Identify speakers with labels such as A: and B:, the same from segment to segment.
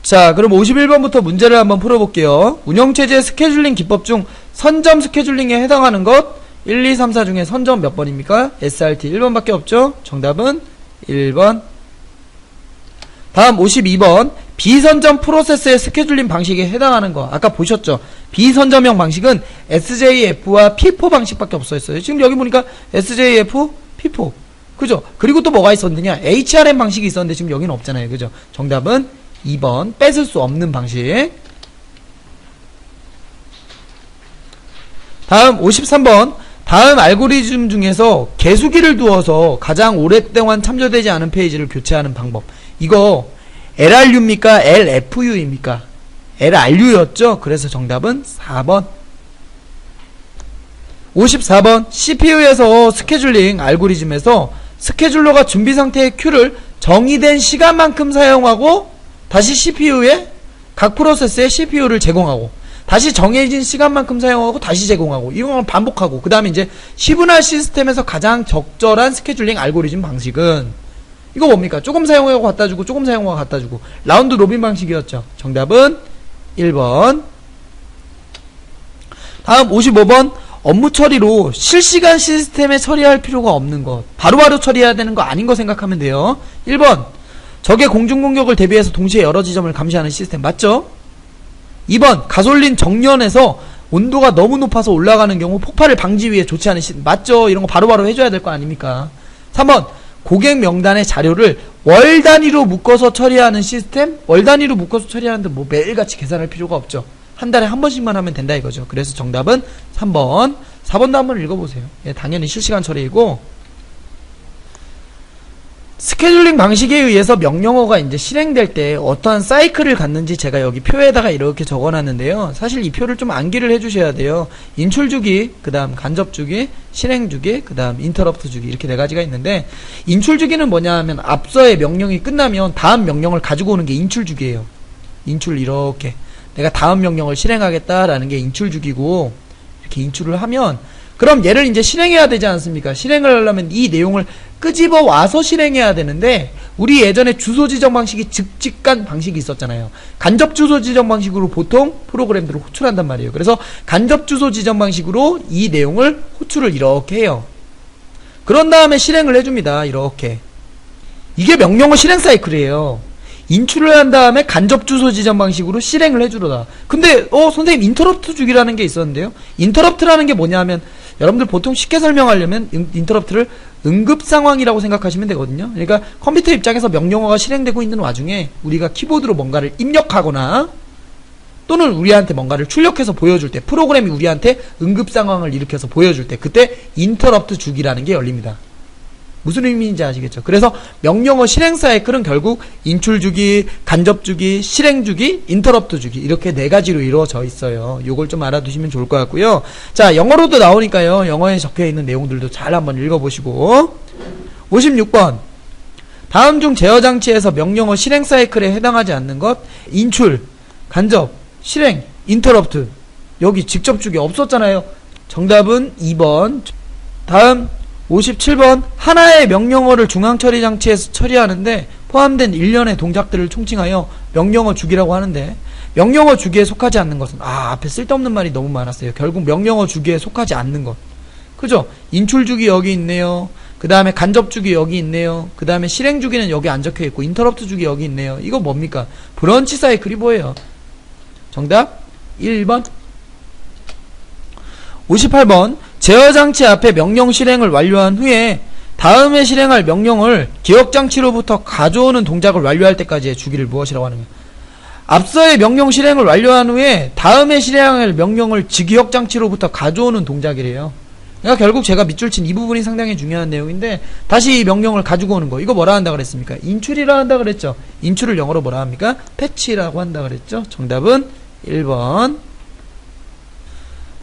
A: 자, 그럼 51번부터 문제를 한번 풀어볼게요. 운영체제 스케줄링 기법 중 선점 스케줄링에 해당하는 것 1, 2, 3, 4 중에 선점 몇 번입니까? SRT 1번밖에 없죠? 정답은 1번. 다음 52번 비선점 프로세스의 스케줄링 방식에 해당하는 거 아까 보셨죠? 비선점형 방식은 SJF와 P4 방식밖에 없어졌어요. 지금 여기 보니까 SJF, P4 그죠? 그리고 또 뭐가 있었느냐? HRM 방식이 있었는데 지금 여기는 없잖아요. 그죠? 정답은 2번 뺏을 수 없는 방식. 다음 53번 다음 알고리즘 중에서 개수기를 두어서 가장 오랫동안 참조되지 않은 페이지를 교체하는 방법. 이거 LRU입니까? LFU입니까? LRU였죠? 그래서 정답은 4번. 54번 CPU에서 스케줄링 알고리즘에서 스케줄러가 준비 상태의 큐를 정의된 시간만큼 사용하고 다시 CPU에 각 프로세스에 CPU를 제공하고 다시 정해진 시간만큼 사용하고 다시 제공하고 이런 걸 반복하고 그 다음에 이제 시분할 시스템에서 가장 적절한 스케줄링 알고리즘 방식은 이거 뭡니까? 조금 사용하고 갖다 주고 조금 사용하고 갖다 주고 라운드 로빈 방식이었죠. 정답은 1번. 다음 55번 업무 처리로 실시간 시스템에 처리할 필요가 없는 것 바로바로 처리해야 되는 거 아닌 거 생각하면 돼요. 1번 적의 공중공격을 대비해서 동시에 여러 지점을 감시하는 시스템 맞죠? 2번 가솔린 정년에서 온도가 너무 높아서 올라가는 경우 폭발을 방지 위해 조치하는 시스템 맞죠? 이런 거 바로바로 해줘야 될 거 아닙니까? 3번 고객 명단의 자료를 월 단위로 묶어서 처리하는 시스템 월 단위로 묶어서 처리하는데 뭐 매일같이 계산할 필요가 없죠. 한 달에 한 번씩만 하면 된다 이거죠. 그래서 정답은 3번. 4번도 한번 읽어보세요. 예, 당연히 실시간 처리이고 스케줄링 방식에 의해서 명령어가 이제 실행될 때 어떠한 사이클을 갖는지 제가 여기 표에다가 이렇게 적어놨는데요. 사실 이 표를 좀 암기를 해주셔야 돼요. 인출 주기, 그 다음 간접 주기, 실행 주기, 그 다음 인터럽트 주기 이렇게 네 가지가 있는데 인출 주기는 뭐냐 하면 앞서의 명령이 끝나면 다음 명령을 가지고 오는 게 인출 주기예요. 인출 이렇게 내가 다음 명령을 실행하겠다라는 게 인출 주기고 이렇게 인출을 하면 그럼 얘를 이제 실행해야 되지 않습니까? 실행을 하려면 이 내용을 끄집어 와서 실행해야 되는데 우리 예전에 주소 지정 방식이 즉직간 방식이 있었잖아요. 간접 주소 지정 방식으로 보통 프로그램들을 호출한단 말이에요. 그래서 간접 주소 지정 방식으로 이 내용을 호출을 이렇게 해요. 그런 다음에 실행을 해줍니다. 이렇게. 이게 명령어 실행 사이클이에요. 인출을 한 다음에 간접 주소 지정 방식으로 실행을 해주러다. 근데 선생님 인터럽트 주기라는 게 있었는데요. 인터럽트라는 게 뭐냐 하면 여러분들 보통 쉽게 설명하려면 인터럽트를 응급 상황이라고 생각하시면 되거든요. 그러니까 컴퓨터 입장에서 명령어가 실행되고 있는 와중에 우리가 키보드로 뭔가를 입력하거나 또는 우리한테 뭔가를 출력해서 보여줄 때 프로그램이 우리한테 응급 상황을 일으켜서 보여줄 때 그때 인터럽트 주기라는 게 열립니다. 무슨 의미인지 아시겠죠? 그래서 명령어 실행 사이클은 결국 인출 주기, 간접 주기, 실행 주기, 인터럽트 주기 이렇게 네 가지로 이루어져 있어요. 요걸 좀 알아두시면 좋을 것 같고요. 자, 영어로도 나오니까요. 영어에 적혀있는 내용들도 잘 한번 읽어보시고 56번 다음 중 제어 장치에서 명령어 실행 사이클에 해당하지 않는 것 인출, 간접, 실행, 인터럽트 여기 직접 주기 없었잖아요. 정답은 2번. 다음 57번 하나의 명령어를 중앙처리 장치에서 처리하는데 포함된 일련의 동작들을 총칭하여 명령어 주기라고 하는데 명령어 주기에 속하지 않는 것은 앞에 쓸데없는 말이 너무 많았어요. 결국 명령어 주기에 속하지 않는 것 그죠? 인출 주기 여기 있네요. 그 다음에 간접 주기 여기 있네요. 그 다음에 실행 주기는 여기 안 적혀있고 인터럽트 주기 여기 있네요. 이거 뭡니까? 브런치 사이클이 뭐예요? 정답 1번. 58번 제어장치 앞에 명령 실행을 완료한 후에 다음에 실행할 명령을 기억장치로부터 가져오는 동작을 완료할 때까지의 주기를 무엇이라고 하느냐. 앞서의 명령 실행을 완료한 후에 다음에 실행할 명령을 기억장치로부터 가져오는 동작이래요. 그러니까 결국 제가 밑줄 친 이 부분이 상당히 중요한 내용인데 다시 이 명령을 가지고 오는 거 이거 뭐라 한다 그랬습니까? 인출이라 한다 그랬죠. 인출을 영어로 뭐라 합니까? 패치라고 한다 그랬죠. 정답은 1번.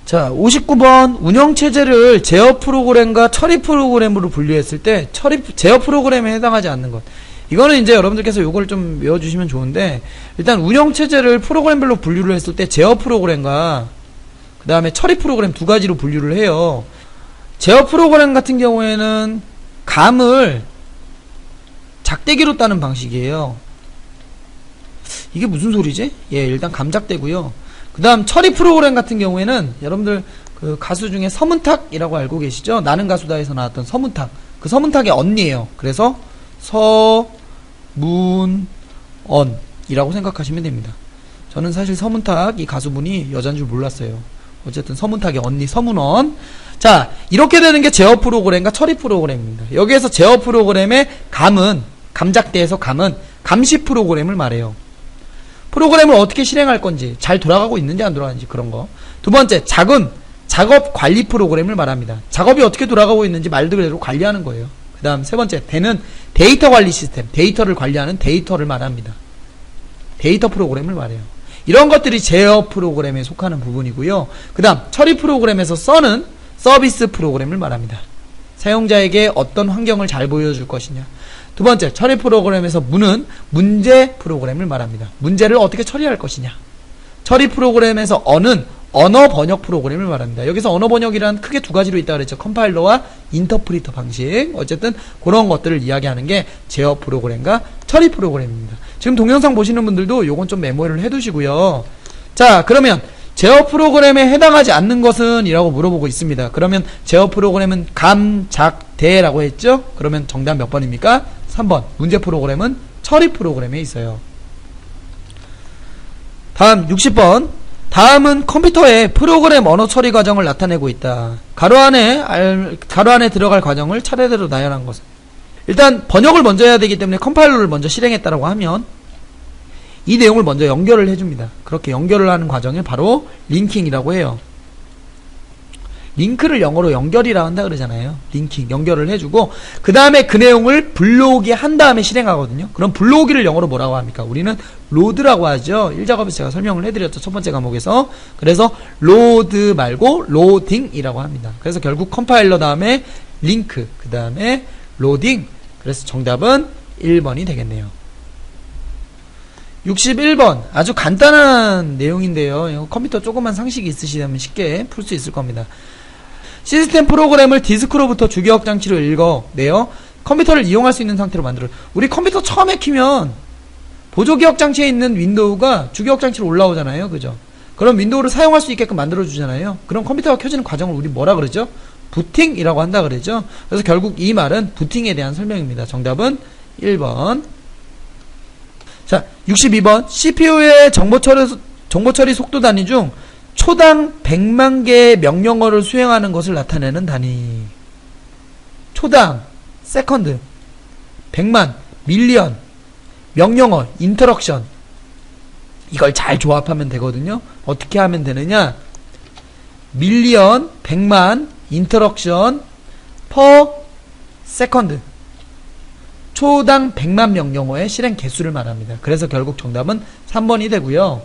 A: 자, 59번 운영체제를 제어 프로그램과 처리 프로그램으로 분류했을 때 제어 프로그램에 해당하지 않는 것 이거는 이제 여러분들께서 요걸 좀 외워주시면 좋은데 일단 운영체제를 프로그램별로 분류를 했을 때 제어 프로그램과 그 다음에 처리 프로그램 두 가지로 분류를 해요. 제어 프로그램 같은 경우에는 감을 작대기로 따는 방식이에요. 이게 무슨 소리지? 예, 일단 감작되고요. 그 다음 처리 프로그램 같은 경우에는 여러분들 그 가수 중에 서문탁이라고 알고 계시죠? 나는 가수다에서 나왔던 서문탁. 그 서문탁의 언니예요. 그래서 서문언이라고 생각하시면 됩니다. 저는 사실 서문탁 이 가수분이 여잔 줄 몰랐어요. 어쨌든 서문탁의 언니 서문원. 자, 이렇게 되는 게 제어 프로그램과 처리 프로그램입니다. 여기에서 제어 프로그램의 감은, 감작대에서 감은 감시 프로그램을 말해요. 프로그램을 어떻게 실행할 건지, 잘 돌아가고 있는지 안 돌아가는지 그런 거. 두 번째, 작업 관리 프로그램을 말합니다. 작업이 어떻게 돌아가고 있는지 말 그대로 관리하는 거예요. 그 다음 세 번째, 대는 데이터 관리 시스템, 데이터를 관리하는 데이터를 말합니다. 데이터 프로그램을 말해요. 이런 것들이 제어 프로그램에 속하는 부분이고요. 그 다음 처리 프로그램에서 써는 서비스 프로그램을 말합니다. 사용자에게 어떤 환경을 잘 보여줄 것이냐. 두 번째, 처리 프로그램에서 문은 문제 프로그램을 말합니다. 문제를 어떻게 처리할 것이냐. 처리 프로그램에서 어는 언어 번역 프로그램을 말합니다. 여기서 언어 번역이란 크게 두 가지로 있다고 그랬죠. 컴파일러와 인터프리터 방식. 어쨌든 그런 것들을 이야기하는 게 제어 프로그램과 처리 프로그램입니다. 지금 동영상 보시는 분들도 요건 좀 메모를 해두시고요. 자, 그러면 제어 프로그램에 해당하지 않는 것은? 이라고 물어보고 있습니다. 그러면 제어 프로그램은 감작대라고 했죠? 그러면 정답 몇 번입니까? 3번. 문제 프로그램은 처리 프로그램에 있어요. 다음 60번. 다음은 컴퓨터의 프로그램 언어 처리 과정을 나타내고 있다. 가로 안에 들어갈 과정을 차례대로 나열한 것은. 일단 번역을 먼저 해야 되기 때문에 컴파일러를 먼저 실행했다라고 하면 이 내용을 먼저 연결을 해줍니다. 그렇게 연결을 하는 과정을 바로 링킹이라고 해요. 링크를 영어로 연결이라 한다 그러잖아요. 링킹, 연결을 해주고 그 다음에 그 내용을 불러오기 한 다음에 실행하거든요. 그럼 불러오기를 영어로 뭐라고 합니까? 우리는 로드라고 하죠. 1작업에서 제가 설명을 해드렸죠. 첫 번째 과목에서. 그래서 로드 말고 로딩이라고 합니다. 그래서 결국 컴파일러 다음에 링크, 그 다음에 로딩. 그래서 정답은 1번이 되겠네요. 61번. 아주 간단한 내용인데요. 컴퓨터 조그만 상식이 있으시다면 쉽게 풀 수 있을 겁니다. 시스템 프로그램을 디스크로부터 주기억 장치로 읽어내요. 컴퓨터를 이용할 수 있는 상태로 만들어요. 우리 컴퓨터 처음에 키면 보조기억 장치에 있는 윈도우가 주기억 장치로 올라오잖아요. 그죠? 그럼 윈도우를 사용할 수 있게끔 만들어주잖아요. 그럼 컴퓨터가 켜지는 과정을 우리 뭐라 그러죠? 부팅이라고 한다 그러죠. 그래서 결국 이 말은 부팅에 대한 설명입니다. 정답은 1번. 자, 62번. CPU의 정보처리 속도 단위 중 초당 100만 개의 명령어를 수행하는 것을 나타내는 단위. 초당, 세컨드, 100만, 밀리언, 명령어, 인터럭션. 이걸 잘 조합하면 되거든요. 어떻게 하면 되느냐? 밀리언, 100만, 인터럭션, 퍼, 세컨드. 초당 100만 명령어의 실행 개수를 말합니다. 그래서 결국 정답은 3번이 되고요.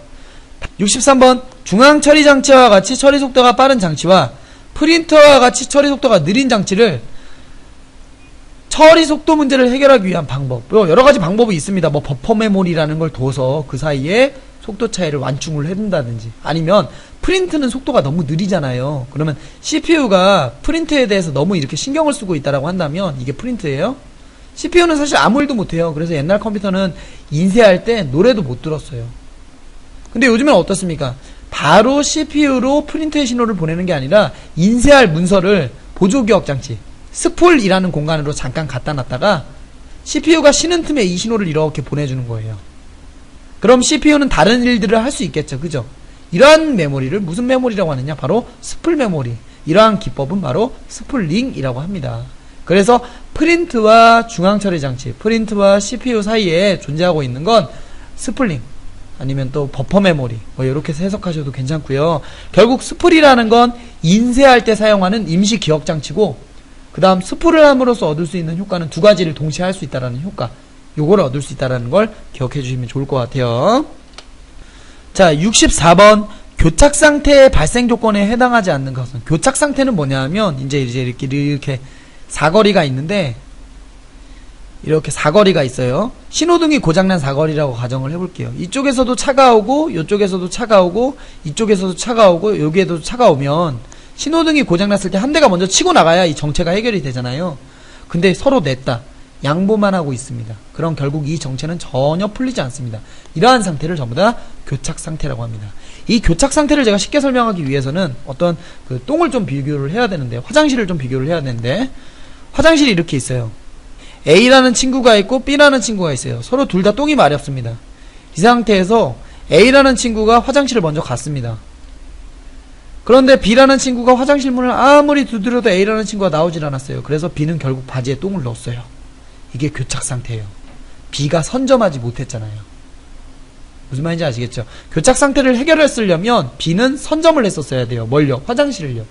A: 63번. 중앙 처리 장치와 같이 처리 속도가 빠른 장치와 프린터와 같이 처리 속도가 느린 장치를 처리 속도 문제를 해결하기 위한 방법. 여러 가지 방법이 있습니다. 뭐 버퍼 메모리라는 걸 둬서 그 사이에 속도 차이를 완충을 해둔다든지, 아니면 프린트는 속도가 너무 느리잖아요. 그러면 CPU가 프린트에 대해서 너무 이렇게 신경을 쓰고 있다라고 한다면 이게 프린트예요? CPU는 사실 아무 일도 못해요. 그래서 옛날 컴퓨터는 인쇄할 때 노래도 못 들었어요. 근데 요즘엔 어떻습니까? 바로 CPU로 프린트의 신호를 보내는 게 아니라 인쇄할 문서를 보조기억 장치, 스폴이라는 공간으로 잠깐 갖다 놨다가 CPU가 쉬는 틈에 이 신호를 이렇게 보내주는 거예요. 그럼 CPU는 다른 일들을 할 수 있겠죠. 그죠? 이러한 메모리를 무슨 메모리라고 하느냐? 바로 스플 메모리. 이러한 기법은 바로 스플링이라고 합니다. 그래서 프린트와 중앙처리 장치, 프린트와 CPU 사이에 존재하고 있는 건 스플링, 아니면 또 버퍼 메모리, 뭐 이렇게 해석하셔도 괜찮고요. 결국 스플이라는 건 인쇄할 때 사용하는 임시 기억 장치고, 그 다음 스플을 함으로써 얻을 수 있는 효과는 두 가지를 동시에 할 수 있다라는 효과, 요거를 얻을 수 있다라는 걸 기억해 주시면 좋을 것 같아요. 자, 64번. 교착 상태의 발생 조건에 해당하지 않는 것은. 교착 상태는 뭐냐면 이제 이렇게 사거리가 있는데, 이렇게 사거리가 있어요. 신호등이 고장난 사거리라고 가정을 해볼게요. 이쪽에서도 차가 오고, 이쪽에서도 차가 오고, 이쪽에서도 차가 오고, 여기에도 차가 오면 신호등이 고장났을 때 한 대가 먼저 치고 나가야 이 정체가 해결이 되잖아요. 근데 서로 냈다. 양보만 하고 있습니다. 그럼 결국 이 정체는 전혀 풀리지 않습니다. 이러한 상태를 전부 다 교착 상태라고 합니다. 이 교착 상태를 제가 쉽게 설명하기 위해서는 어떤 그 똥을 좀 비교를 해야 되는데, 화장실을 좀 비교를 해야 되는데, 화장실이 이렇게 있어요. A라는 친구가 있고 B라는 친구가 있어요. 서로 둘 다 똥이 마렵습니다. 이 상태에서 A라는 친구가 화장실을 먼저 갔습니다. 그런데 B라는 친구가 화장실 문을 아무리 두드려도 A라는 친구가 나오질 않았어요. 그래서 B는 결국 바지에 똥을 넣었어요. 이게 교착 상태예요. B가 선점하지 못했잖아요. 무슨 말인지 아시겠죠? 교착 상태를 해결했으려면 B는 선점을 했었어야 돼요. 뭘요? 화장실을요.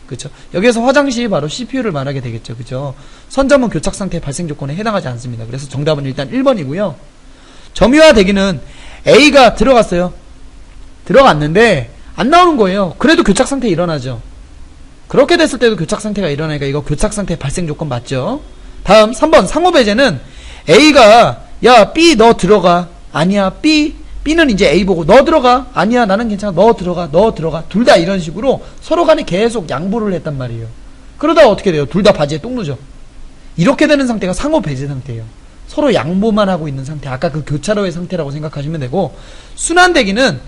A: 그쵸? 여기에서 화장실이 바로 CPU를 말하게 되겠죠. 그죠? 선점은 교착 상태 발생 조건에 해당하지 않습니다. 그래서 정답은 일단 1번이고요. 점유화 대기는 A가 들어갔어요. 들어갔는데 안 나오는 거예요. 그래도 교착 상태 일어나죠. 그렇게 됐을 때도 교착 상태가 일어나니까 이거 교착 상태 발생 조건 맞죠? 다음 3번 상호배제는 A가 야 B 너 들어가. 아니야 B는 이제 A 보고 너 들어가. 아니야 나는 괜찮아. 너 들어가. 둘 다 이런 식으로 서로 간에 계속 양보를 했단 말이에요. 그러다가 어떻게 돼요? 둘 다 바지에 똥 누죠. 이렇게 되는 상태가 상호배제 상태예요. 서로 양보만 하고 있는 상태. 아까 그 교차로의 상태라고 생각하시면 되고, 순환대기는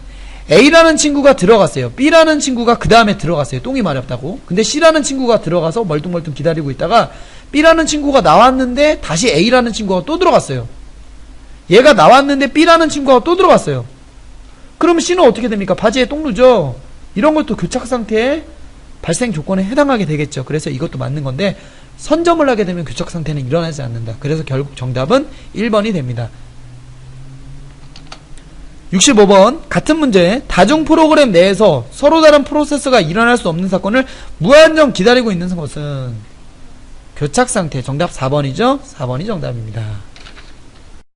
A: A라는 친구가 들어갔어요. B라는 친구가 그 다음에 들어갔어요. 똥이 마렵다고. 근데 C라는 친구가 들어가서 멀뚱멀뚱 기다리고 있다가 B라는 친구가 나왔는데 다시 A라는 친구가 또 들어갔어요. 얘가 나왔는데 B라는 친구가 또 들어갔어요. 그러면 C는 어떻게 됩니까? 바지에 똥 누죠. 이런 것도 교착 상태의 발생 조건에 해당하게 되겠죠. 그래서 이것도 맞는 건데, 선점을 하게 되면 교착 상태는 일어나지 않는다. 그래서 결국 정답은 1번이 됩니다. 65번 같은 문제, 다중 프로그램 내에서 서로 다른 프로세서가 일어날 수 없는 사건을 무한정 기다리고 있는 것은 교착 상태. 정답 4번이죠? 4번이 정답입니다.